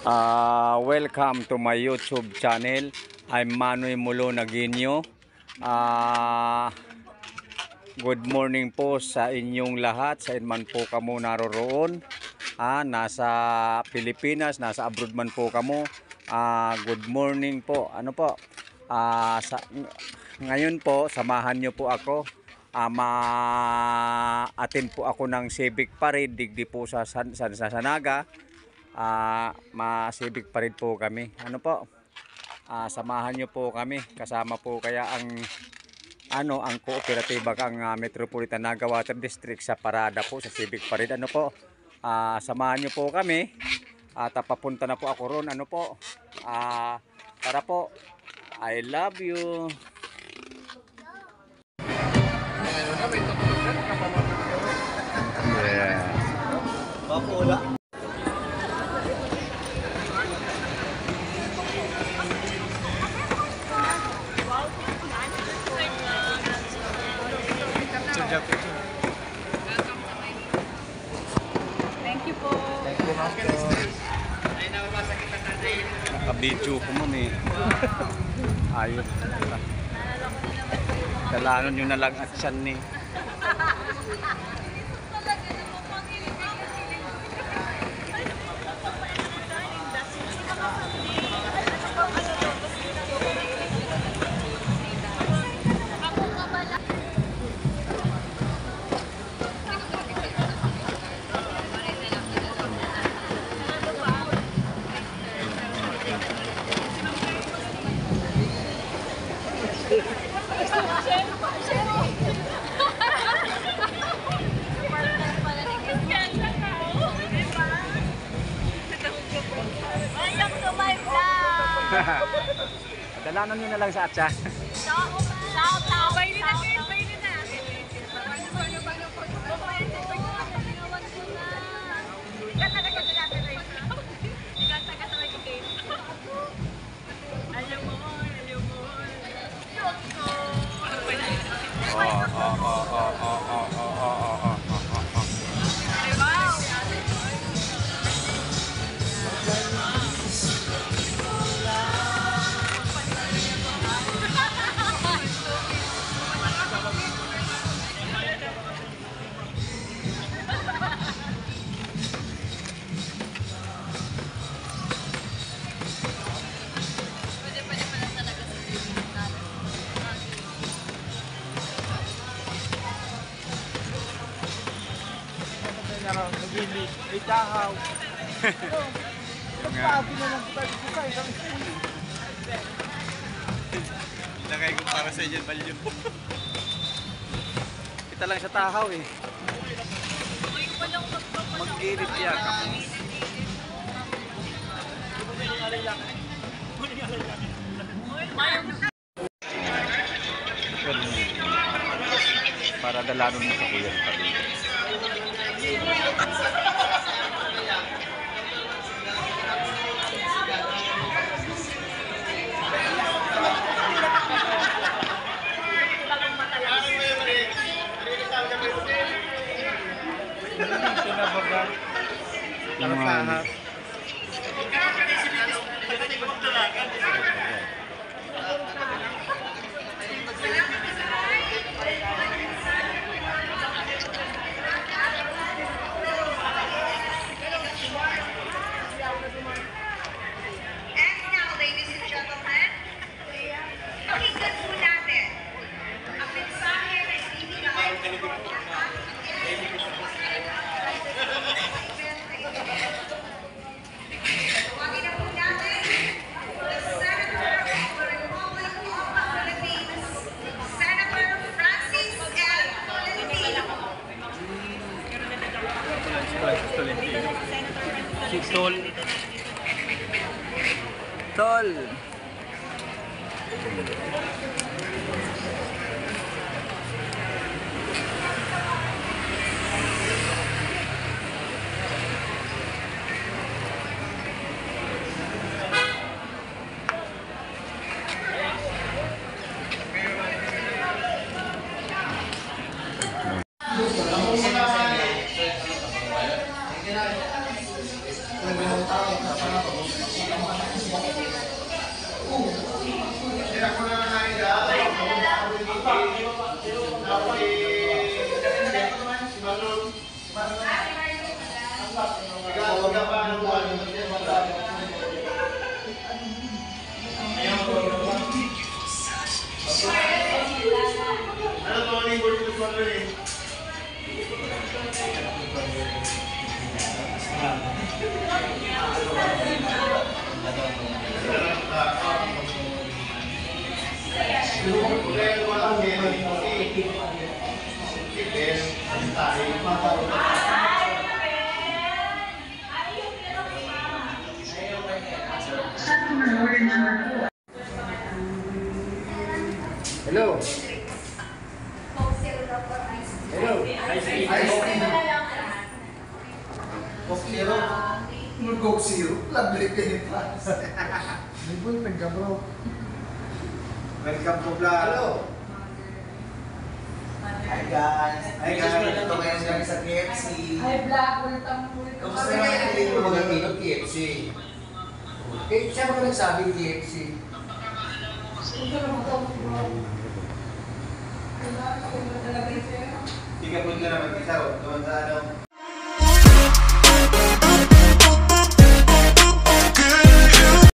Welcome to my YouTube channel. I'm Manoy Mulo Naginyo. Good morning po sa inyong lahat, sa inman po kamo naroroon. Nasa Pilipinas, nasa abroad man po kamo. Good morning po. Ngayon po, samahan nyo po ako. Ma-attend po ako ng civic parade digdi po sa Sanaga. Ma-civic parade po kami. Samahan nyo po kami. Kasama po kaya ang kooperatiba ang Metropolitan Naga Water District sa parada po sa civic parade. Samahan nyo po kami. At papunta na po ako ron. Tara po. I love you. Yeah. Wala. Thank you po. Thank you, Master. Nakabidyo ko man eh. Ayos. Kailangan nyo na lang at siyan ni. Dalanan nyo na lang sa atsa. Shout out. Pwede na kayo, pwede na. Nagili, ay dahaw. Pagpabi na lang kita dito sa isang school. Lagay ko para sa inyo balyo. Kita lang sa tahaw eh. Mag-edit yan. Para dalanon mo sa kuya. Lahat. Tol. Hello. Hello. Coke Zero. Coke Zero. Lovely penny plus. Liboy, bro. Welcome to vlog. Hello. Hi guys. Hi guys. Ito ngayon kami sa KFC. Ay, black. Ultang. Kamusta na kayo yung mga tino KFC? Eh, siya ba nagsabi KFC? Tika po ka naman isa. Doon sa